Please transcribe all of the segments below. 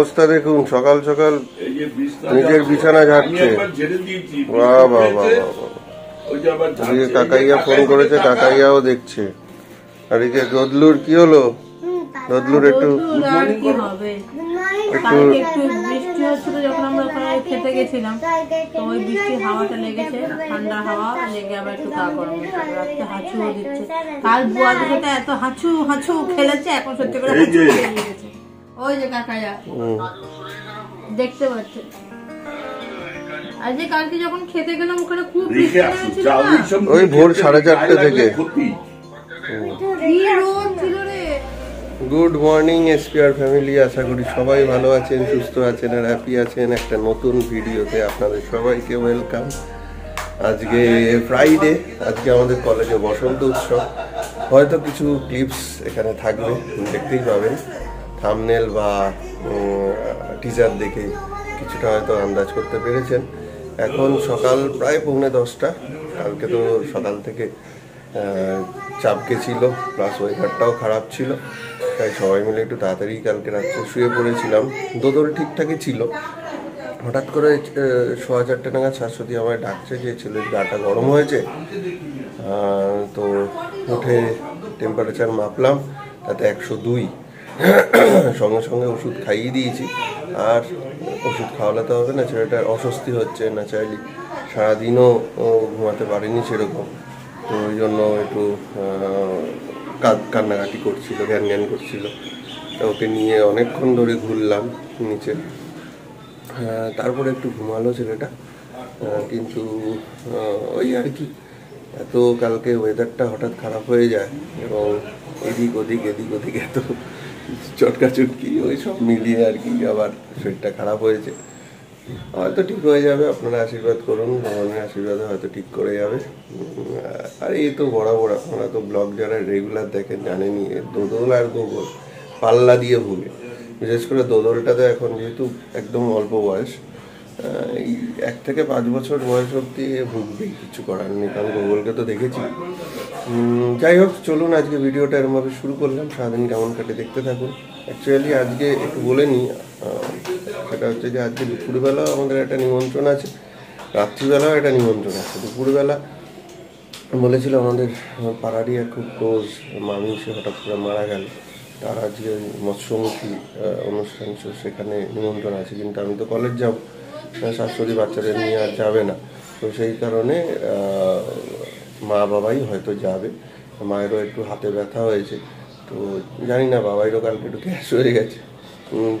অবস্থা দেখুন, সকাল সকাল নিজের বিছানা ঝাড়ছে। বাহ বাহ বাহ বাহ। কাকাইয়া ফোন করেছে, কাকাইয়াও দেখছে। আর এই যে দদলুর কি হলো? দদলুর একটু বৃষ্টি হচ্ছিল যখন আমরা ওখানে খেতে গেছিলাম, তো ওই বৃষ্টির হাওয়াটা লেগেছে, ঠান্ডা হাওয়া লেগে আবার একটু গা গরম রাত্রে হাঁচুও দিচ্ছে। কাল বুয়াদের সাথে এত হাঁচু হাঁচু খেলেছে, এখন সত্যি করে লেগেছে। ওই যে কাকাইয়া দেখতে পাচ্ছে। আজকে কালকে যখন খেতে গেলাম ওখানে খুব বৃষ্টি হয়েছিল, ওই ভোর 4:30 থেকে। গুড মর্নিং এসপিআর ফ্যামিলি, আশা করি সবাই ভালো আছেন, সুস্থ আছেন আর হ্যাপি আছেন। একটা নতুন ভিডিওতে আপনাদের সবাইকে ওয়েলকাম। আজকে ফ্রাইডে, আজকে আমাদের কলেজে বসন্ত উৎসব। হয়তো কিছু ক্লিপস এখানে থাকবে, দেখতেই পাবেন। থাম্বনেল বা টিজার দেখে কিছুটা হয়তো আন্দাজ করতে পেরেছেন। এখন সকাল প্রায় 9:45। কালকে তো সকাল থেকে চাপকে ছিল, প্লাস ওয়েদারটাও খারাপ ছিল, তাই সবাই মিলে একটু তাড়াতাড়ি কালকে রাত্রে শুয়ে পড়েছিলাম। দোদল ঠিকঠাকই ছিল। হঠাৎ করে 4:15 নাগাদ শাশ্বতী আমায় ডাকছে যে ছেলের গাটা গরম হয়েছে। তো উঠে টেম্পারেচার মাপলাম, তাতে 102। সঙ্গে সঙ্গে ওষুধ খাইয়ে দিয়েছি। আর ওষুধ খাওয়ালে তো হবে না, ছেলেটার অস্বস্তি হচ্ছে, ন্যাচারালি সারাদিনও ঘুমাতে পারিনি সেরকম। তো ওই জন্য একটু কান্নাকাটি করছিল, জ্ঞান জ্ঞান করছিল। তো ওকে নিয়ে অনেকক্ষণ ধরে ঘুরলাম নিচে। তারপরে একটু ঘুমালো ছেলেটা, কিন্তু ওই আর কি, এত কালকে ওয়েদারটা হঠাৎ খারাপ হয়ে যায় এবং এদিক ওদিক এত চটকা চটকি, ওই সব মিলিয়ে আর কি আবার শরীরটা খারাপ হয়েছে। হয়তো ঠিক হয়ে যাবে, আপনারা আশীর্বাদ করুন, ভগবানের আশীর্বাদে হয়তো ঠিক করে যাবে। আর এই তো বরাবর আপনারা তো ব্লগ যারা রেগুলার দেখেন জানেনই, দোদল আর গোগল পাল্লা দিয়ে ভুগে। বিশেষ করে দোদলটাতে এখন যেহেতু একদম অল্প বয়স, এই 1 থেকে 5 বছর বয়স অবধি ভুগবেই, কিছু করার নেই, কারণ গোগলকে তো দেখেছি। যাই হোক, চলুন আজকে ভিডিওটা এরমভাবে শুরু করলাম। সারাদিন কেমন কাটে দেখতে থাকুন। অ্যাকচুয়ালি আজকে একটু বলে নিই, সেটা হচ্ছে যে আজকে দুপুরবেলাও আমাদের একটা নিমন্ত্রণ আছে, রাত্রিবেলাও একটা নিমন্ত্রণ আছে। দুপুরবেলা বলেছিল আমাদের পাড়ারই এক খুব ক্লোজ মামি, সে হঠাৎ করে মারা গেল। তার আজকে মৎস্যমুখী অনুষ্ঠান, সেখানে নিমন্ত্রণ আছে, কিন্তু আমি তো কলেজ যাব, শাশুড়ি বাচ্চাদের নিয়ে আর যাবে না। তো সেই কারণে মা বাবাই হয়তো যাবে। মায়েরও একটু হাতে ব্যথা হয়েছে, তো জানি না, বাবাইরও কালকে একটু গ্যাস হয়ে গেছে।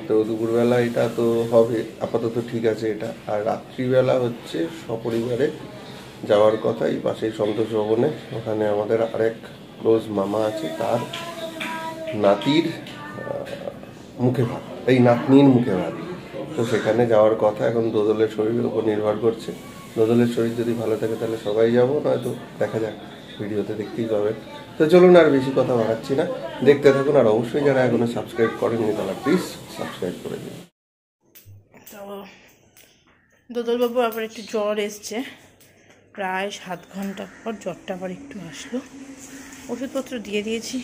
তো দুপুরবেলা এটা তো হবে, আপাতত ঠিক আছে এটা। আর রাত্রিবেলা হচ্ছে সপরিবারে যাওয়ার কথাই, পাশেই সন্তোষ ভবনে, ওখানে আমাদের আরেক ক্লোজ মামা আছে, তার নাতির মুখে ভাত, এই নাতনির মুখে ভাত। তো সেখানে যাওয়ার কথা। এখন দোদলের শরীরের উপর নির্ভর করছে। দোদলের শরীর যদি ভালো থাকে তাহলে সবাই যাবো, নয়তো দেখা যাক, ভিডিওতে দেখতেই পাবেন। তো চলুন আর বেশি কথা বাড়াচ্ছি না, দেখতে থাকুন। আর অবশ্যই যারা এখনো সাবস্ক্রাইব করেননি তারা প্লিজ সাবস্ক্রাইব করে দিন। তো দোদলবাবু আবার একটু জ্বর এসছে, প্রায় 7 ঘন্টা পর জ্বরটা আবার একটু আসলো। ওষুধপত্র দিয়ে দিয়েছি,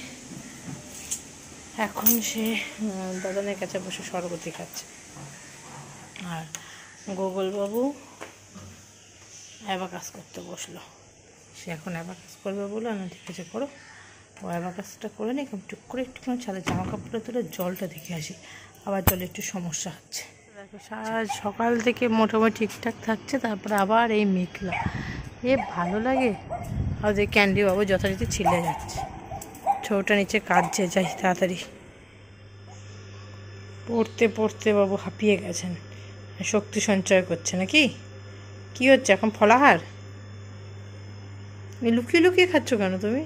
এখন সে দাদানের কাছে বসে শরবতি খাচ্ছে। আর গোগলবাবু অ্যাবাকাস করতে বসলো, সে এখন অ্যাবাকাস করবে বলে আমি ঠিক আছে করো, ও অ্যাবাকাসটা করে নিই। টুক করে একটুখানি ছাদে জামা কাপড়টা তুলে জলটা দেখে আসি, আবার জলে একটু সমস্যা হচ্ছে। সারা সকাল থেকে মোটামুটি ঠিকঠাক থাকছে, তারপরে আবার এই মেঘলা, এ ভালো লাগে। আর যে ক্যান্ডি বাবু যথারীতি ছিলে যাচ্ছে, ছোটটা নিচে কাঁদছে, যাই তাড়াতাড়ি। পড়তে পড়তে বাবু হাঁপিয়ে গেছেন, শক্তি সঞ্চয় করছে নাকি? কি হচ্ছে এখন? ফলাহার লুকিয়ে লুকিয়ে খাচ্ছ কেন তুমি?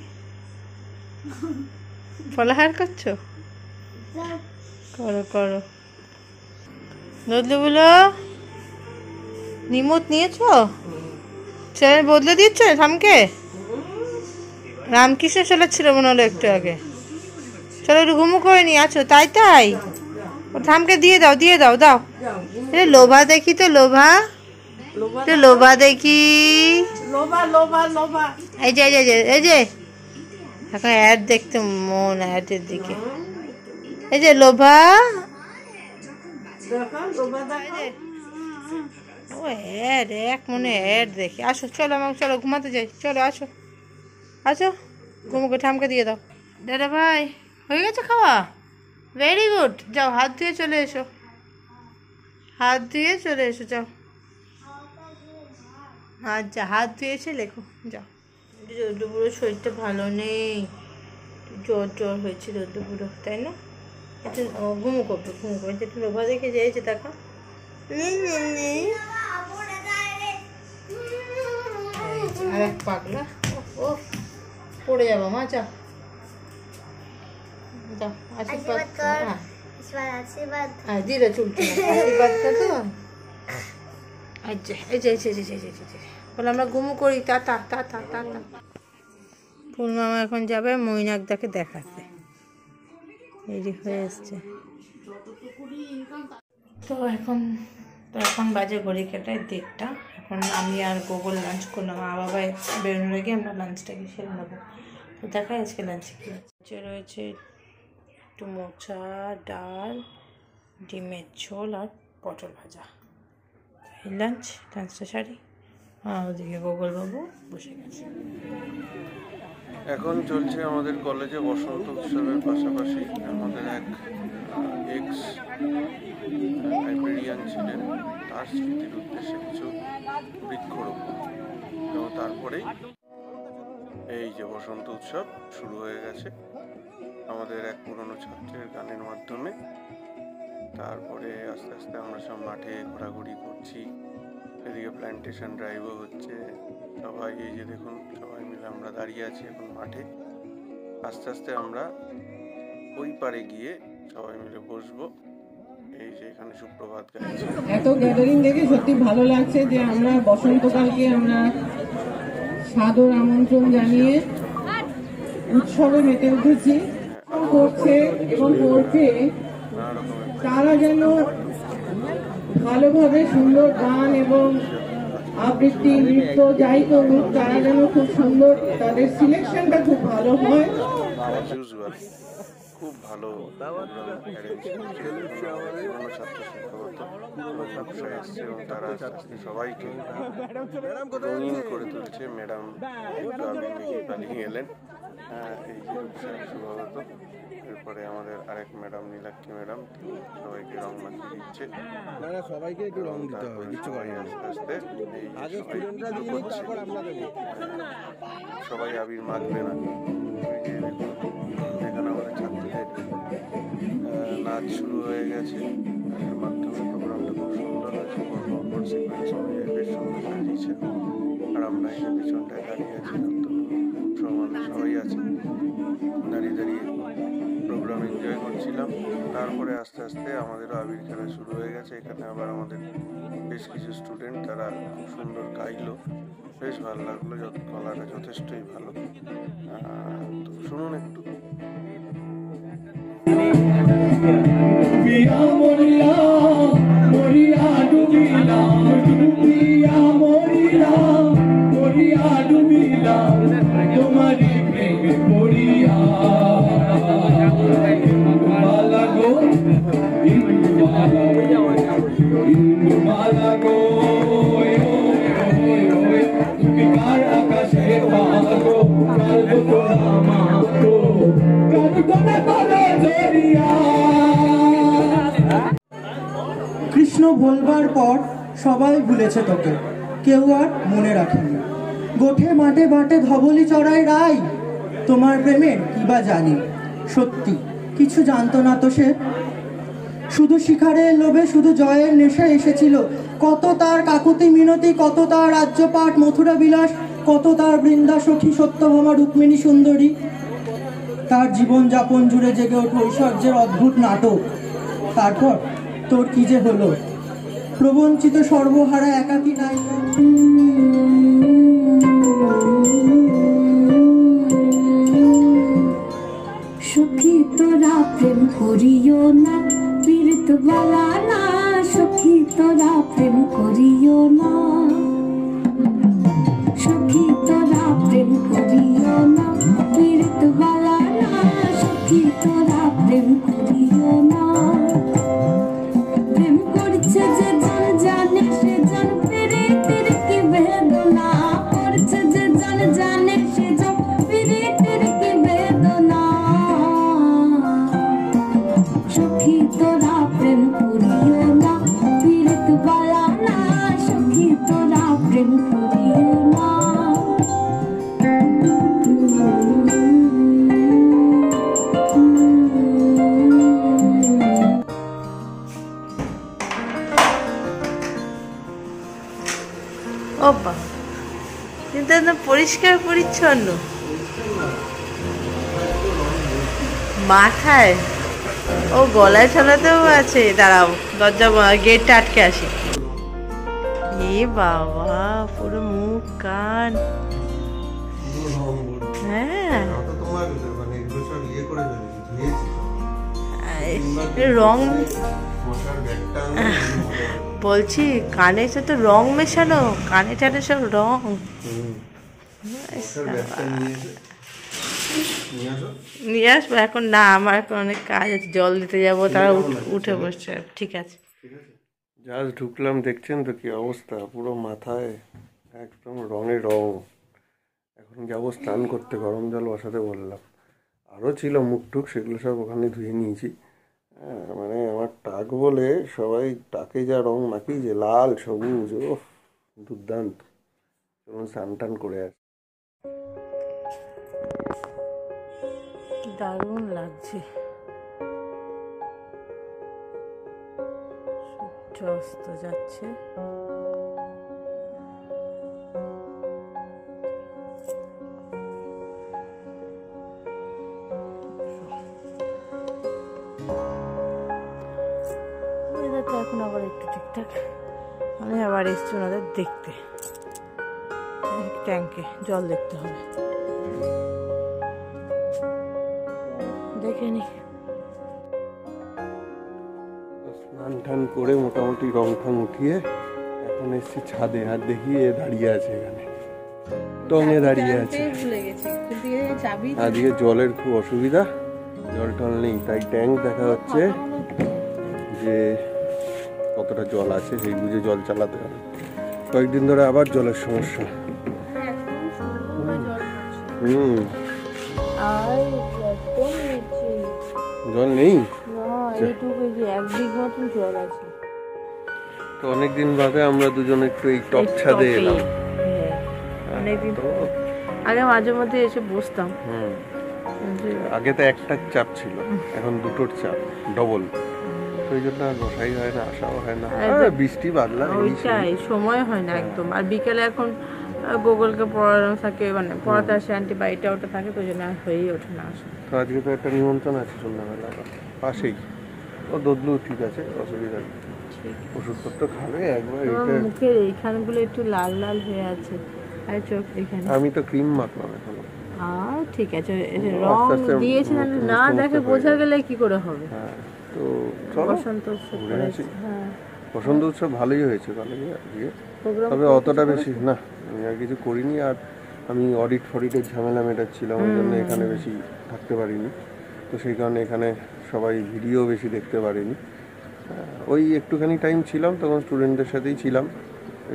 ফলাহার করছো? করো করো। বদলেগুলো নিমত নিয়েছো? ছেলে বদলে দিচ্ছে থামকে। রামকৃষ্ণ চালাচ্ছিল মনে হলো একটু আগে। চলো একটু ঘুমু করে নিয়ে আছো, তাই তাই ও থামকে দিয়ে দাও, দিয়ে দাও, দাও। লোভা দেখি তো, লোভা, লোভা দেখি। এই যে এই যে এখন অ্যাড দেখতে মন, অ্যাডের দিকে। এই যে লোভা, ও অ্যাড এক মনে অ্যাড দেখি। আসো চলো আমাকে, চলো ঘুমাতে যাই, চলো আসো আসো, ঘুমুকে ঠামকে দিয়ে দাও। দাদা ভাই হয়ে গেছে খাওয়া? ভেরি গুড, যাও হাত ধুয়ে চলে এসো, হাত ধুয়ে চলে এসো, যাও। আচ্ছা হাত ধুয়ে এসে লেখো, যাও। রোদ্দুপুরো শরীরটা ভালো নেই, জ্বর জ্বর হয়েছে রোদ্দুপুরো, তাই না? একটু ঘুমু করবে, ঘুমু করবে, একটু লোভা দেখে যেয়েছে দেখা। আর এক পাগলা, ও পড়ে যাবো মা, যা যাও আশীর্বাদ। হ্যাঁ দিলে চুলটি আশীর্বাদটা তো। আচ্ছা এই যে বলে আমরা ঘুমু করি, টাটা টাটা টাটা। ফুলমামা এখন যাবে মৈনাকদাকে দেখাতে, রেডি হয়ে এসছে। তো এখন বাজে ঘড়ি কাটায় 1:30। এখন আমি আর গোগল লাঞ্চ করলাম, মা বাবা বেরোনোর আগে আমরা লাঞ্চটাকে সেরে নেবো। তো দেখাই আজকে লাঞ্চে কী আছে। রয়েছে একটু মোচা, ডাল, ডিমের ঝোল আর পটল ভাজা। এই লাঞ্চটা সারি। ওদিকে গোগলবাবু বসে গেছে। এখন চলছে আমাদের কলেজে বসন্ত উৎসবের পাশাপাশি আমাদের এক এক্স লাইব্রেরিয়ান ছিলেন, তার স্মৃতির উদ্দেশ্যে কিছু বৃক্ষরোপণ, এবং তারপরেই এই যে বসন্ত উৎসব শুরু হয়ে গেছে আমাদের এক পুরনো ছাত্রের গানের মাধ্যমে। তারপরে আস্তে আস্তে আমরা সব মাঠে ঘোরাঘুরি করছি, এদিকে প্ল্যান্টেশন ড্রাইভও হচ্ছে। সবাই এই যে দেখুন, সবাই মিলে আমরা দাঁড়িয়ে আছি এখন মাঠে। আস্তে আস্তে আমরা ওই পারে গিয়ে সবাই মিলে বসবো। এই যে এখানে সুপ্রভাত গাইছে। এত গ্যাদারিং দেখে সত্যি ভালো লাগছে যে আমরা বসন্তকালকে আমরা সাদর আমন্ত্রণ জানিয়ে উৎসবে মেতে উঠেছি। করছে এবং করছে তারা যেন ভালোভাবে সুন্দর গান এবং আবৃত্তি, নৃত্য যাই করুক, তারা যেন খুব সুন্দর, তাদের সিলেকশনটা খুব ভালো হয়। খুব ভালো ছাত্র শিক্ষাগত ব্যবসায় এসছে এবং তারা সবাইকে রঙিন করে তুলছে। ম্যাডাম পালিয়ে গেলেন, এই যে শুভগত। এরপরে আমাদের আরেক ম্যাডাম নীলাক্ষী ম্যাডাম, তিনি সবাইকে রং মাখিয়ে দিচ্ছে। সবাইকে একটু রং দিতে হবে, সবাই আস্তে আস্তে সবাই আবির মাখবে না। এখানে আমাদের ছাত্রদের নাচ শুরু হয়ে গেছে, এর মাধ্যমে প্রোগ্রামটা খুব সুন্দর হয়েছে, পরপর সিকোয়েন্স অনুযায়ী বেশ সুন্দর সাজিয়েছে। আর আমরা এই পিছনটায় দাঁড়িয়ে আছি, সবাই আছে, দাঁড়িয়ে দাঁড়িয়ে প্রোগ্রাম এনজয় করছিলাম। তারপরে আস্তে আস্তে আমাদেরও আবির খেলা শুরু হয়ে গেছে। এখানে আবার আমাদের বেশ কিছু স্টুডেন্ট, তারা খুব সুন্দর গাইলো, বেশ ভালো লাগলো, গলাটা যথেষ্টই ভালো। তো শুনুন একটু। কৃষ্ণ বলবার পর সবাই ভুলেছে তোকে, কেউ আর মনে রাখেনি। গোঠে মাঠে বাটে ধবলি চড়াই রাই, তোমার প্রেমের কি বা জানি। সত্যি কিছু জানতো না তো সে, শুধু শিখারের লোভে, শুধু জয়ের নেশা এসেছিল। কত তার কাকুতি মিনতি, কত তার রাজ্যপাট মথুরা বিলাস, কত তার বৃন্দা সখী সত্যভামা রুক্মিণী সুন্দরী। তার জীবনযাপন জুড়ে জেগে ওঠে ঐশ্বর্যের অদ্ভুত নাটক। তারপর তোর কি যে হলো, প্রবঞ্চিত সর্বহারা একাকী নায়িকা। সখী তোরা প্রেম করিও না, পীড়িত বালা না। সখী তোরা প্রেম করিও না, সখী তোরা প্রেম করিও না, পীড়িত বালা না। সখী তোরা প্রেম করিও না, প্রেম কিন্তু একদম পরিষ্কার পরিচ্ছন্ন। মাথায় ও গলায় ঠলাতেও আছে। দাঁড়াও, দরজা গেটটা আটকে আসে। এ বাবা, পুরো মুখ কান। হ্যাঁ, রং বলছি, কানে তো রং মেশানো, কানে টানে সব রং। নিয়ে আসবো এখন না, আমার এখন অনেক কাজ আছে, জল দিতে যাবো, তারা উঠে বসছে। ঠিক আছে, জাস্ট ঢুকলাম, দেখছেন তো কি অবস্থা, পুরো মাথায় একদম রঙে রং। এখন যাবো স্নান করতে, গরম জল বসাতে বললাম। আরও ছিল মুখ টুক, সেগুলো সব ওখানে ধুয়ে নিয়েছি। হ্যাঁ, মানে আমার টাক বলে সবাই টাকে যা রং মাখি, যে লাল সবুজ, ও দুর্দান্ত। চলুন স্নান টান করে আসি। দারুণ লাগছে, সূর্য অস্ত যাচ্ছে। এখন আবার একটু ঠিকঠাক, আমি আবার এসছি ওনাদের দেখতে, ট্যাঙ্কে জল দেখতে হবে, দেখে নি। স্নান টান করে মোটামুটি রং ঠং উঠিয়ে এখন এসছি ছাদে। আর দেখি এ দাঁড়িয়ে আছে এখানে, টঙে দাঁড়িয়ে আছে। আজকে জলের খুব অসুবিধা, জল টল নেই, তাই ট্যাঙ্ক দেখা হচ্ছে যে কতটা জল আছে সেই বুঝে জল চালাতে হবে। কয়েকদিন ধরে আবার জলের সমস্যা। জল নেই তো, অনেকদিন বাদে আমরা দুজন একটু এই টপ ছাদে এলাম। আগে মাঝে মধ্যে এসে বসতাম। আগে তো একটা চাপ ছিল, এখন দুটোর চাপ ডবল, সেই জন্য আর বসাই হয় না, আসাও হয় না। বৃষ্টি বাদলা ওইটাই সময় হয় না একদম। আর বিকেলে এখন গুগলকে পড়ানো থাকে, মানে পড়াতে আসে আন্টি, বা এটা ওটা থাকে, তো জন্য হয়েই ওঠে না আসে। তো আজকে তো একটা নিমন্ত্রণ আছে সন্ধ্যাবেলা, পাশেই। ও দদলু ঠিক আছে, অসুবিধা নেই, ওষুধপত্র খাবে একবার। মুখের এইখানগুলো একটু লাল লাল হয়ে আছে, আর চোখ এখানে। আমি তো ক্রিম মাখলাম এখন। ঠিক আছে, রং দিয়েছে না, দেখে বোঝা গেলে কি করে হবে। হ্যাঁ, তো চলো বসন্ত উৎসব করেছে। হ্যাঁ, বসন্ত উৎসব ভালোই হয়েছে কলেজে আজকে, তবে অতটা বেশি না, আমি আর কিছু করিনি। আর আমি অডিট ফডিটের ঝামেলা মেটাচ্ছিলাম, ওই জন্য এখানে বেশি থাকতে পারিনি। তো সেই কারণে এখানে সবাই ভিডিও বেশি দেখতে পারিনি। ওই একটুখানি টাইম ছিলাম, তখন স্টুডেন্টদের সাথেই ছিলাম,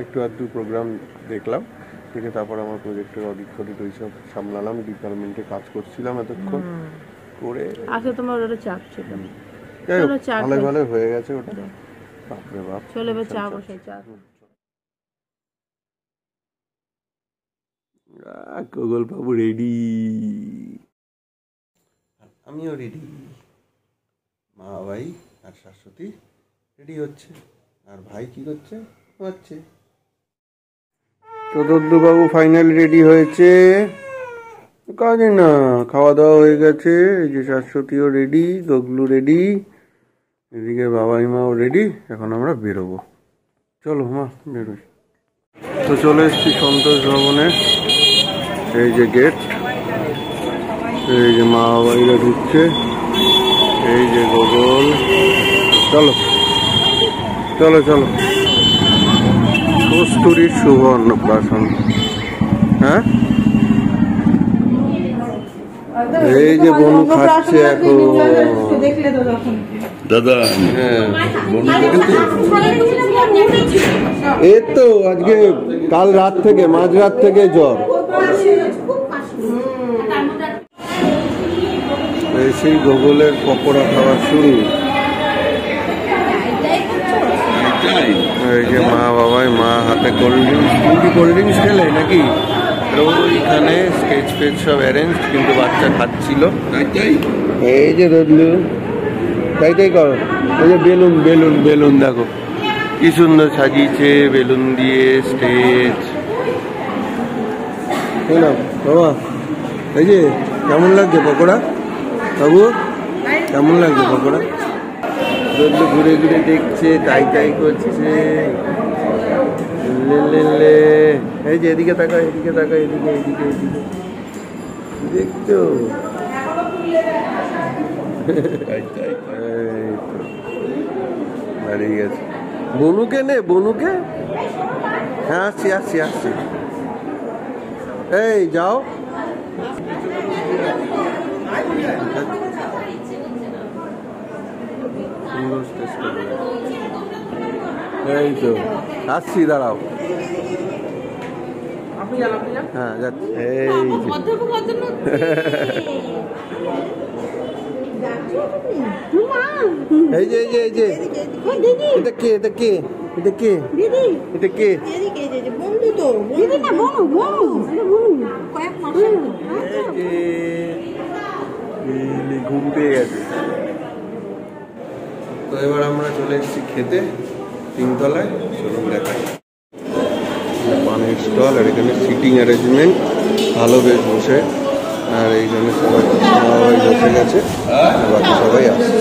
একটু আধটু প্রোগ্রাম দেখলাম, দেখে তারপর আমার প্রজেক্টের অডিট ফডিট ওই সব সামলালাম, ডিপার্টমেন্টে কাজ করছিলাম এতক্ষণ করে। আচ্ছা, তোমার ওটা চাপ ছিল, ভালো ভালো হয়ে গেছে ওটা। বাপরে বাপ, চলে এবার চা বসাই। চা গোগল বাবু রেডি, আমিও রেডি, মা ভাই আর শাশ্বতী রেডি হচ্ছে, আর ভাই কি করছে, ঘুমাচ্ছে। তো দদ্দুবাবু ফাইনাল রেডি হয়েছে, কাজে না, খাওয়া দাওয়া হয়ে গেছে। এই যে শাশ্বতীও রেডি, গগলু রেডি, এদিকে বাবাই মাও রেডি। এখন আমরা বেরোবো, চলো মা বেরোই। তো চলে এসেছি সন্তোষ ভবনে, এই যে গেট, এই যে মা বাবাইরা ঢুকছে, এই যে গগল। চলো চলো চলো, কস্তুরীর শুভ অন্নপ্রাশন। হ্যাঁ, এই যে বোন খাচ্ছে এখন দাদা। হ্যাঁ, এই তো আজকে কাল রাত থেকে, মাঝরাত থেকে জ্বর। সেই গোগলের পকোড়া খাওয়া শুরু। এই যে মা বাবাই, মা হাতে কোল্ড ড্রিঙ্কস। কি কোল্ড ড্রিঙ্কস খেলে নাকি? ওইখানে স্কেচ ফেচ সব অ্যারেঞ্জ, কিন্তু বাচ্চা খাচ্ছিল। এই যে দদলু, তাই তাই করো। এই যে বেলুন বেলুন বেলুন দেখো কি সুন্দর সাজিয়েছে বেলুন দিয়ে স্টেজ। না বাবা, এই যে কেমন লাগছে পকোড়া বাবু, কেমন লাগছে পকোড়া? ঘুরে ঘুরে দেখছে, তাই তাই করছে। এই যে এদিকে তাকা, এদিকে তাকা, এদিকে এদিকে এদিকে দেখছো? দাঁড়িয়ে গেছে। বনুকে নে, বনুকে। হ্যাঁ আসছি আসছি আসছি। এই যাও। এই তো আসছি, দাঁড়াও। হ্যাঁ যাচ্ছি। এই যে এই যে এই যে এটা কে, এটা কে, এটা কে, এটা কে? ঘুম পেয়ে গেছে। তো এবার আমরা চলে এসেছি খেতে, তিনতলায়। চলুন দেখাই। পানের স্টল, আর এখানে সিটিং অ্যারেঞ্জমেন্ট ভালো, বেশ বসে। আর এইখানে সবাই বসে গেছে, বাকি সবাই আসছে।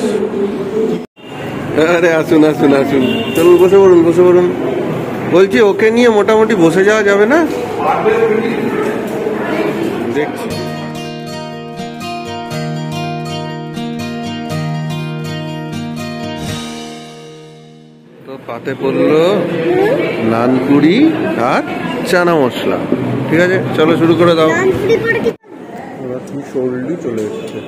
আরে আসুন আসুন আসুন, চলুন বসে পড়ুন, বসে পড়ুন। বলছি ওকে নিয়ে মোটামুটি বসে যাওয়া যাবে না? দেখছি। তো পাতে পড়লো নানপুরি আর চানা মশলা। ঠিক আছে, চলো শুরু করে দাও। এবার তুমি সরলি চলে এসছে।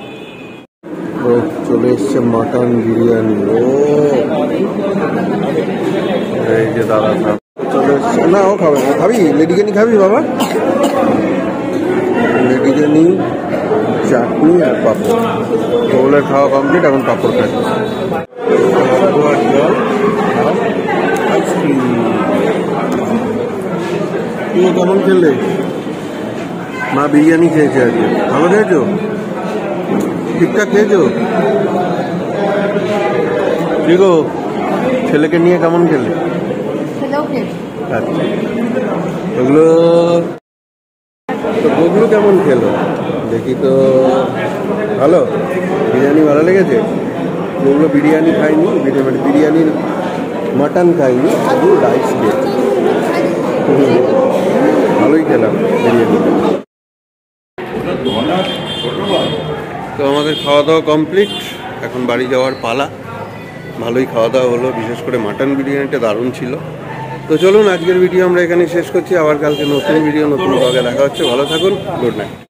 ও চলে এসছে মাটন বিরিয়ানি। ও এই যে দাদা চলে এসছে। না ও খাবে না। খাবি লেডিকেনি? খাবি বাবা? লেডিকেনি, চাটনি আর পাঁপড়। ওগুলোর খাওয়া কমপ্লিট, এখন পাঁপড় খাচ্ছে। আইসক্রিম। তুমি কেমন খেললে? মা বিরিয়ানি খেয়েছে আজকে। ভালো খেয়েছো? ঠিকঠাক খেয়েছো? ঠিক। ছেলেকে নিয়ে কেমন খেলে? আচ্ছা, ওগুলো তো বগলু কেমন খেলো দেখি তো? ভালো, বিরিয়ানি ভালো লেগেছে। বগলু বিরিয়ানি খাইনি, বিরিয়ানির মাটন খাইনি, শুধু রাইস খেয়েছি। ভালোই খেলাম বিরিয়ানি। তো আমাদের খাওয়া দাওয়া কমপ্লিট, এখন বাড়ি যাওয়ার পালা। ভালোই খাওয়া দাওয়া হলো, বিশেষ করে মাটন বিরিয়ানিটা দারুণ ছিল। তো চলুন আজকের ভিডিও আমরা এখানে শেষ করছি। আবার কালকে নতুন ভিডিও, নতুন ব্লগে দেখা হচ্ছে। ভালো থাকুন, গুড নাইট।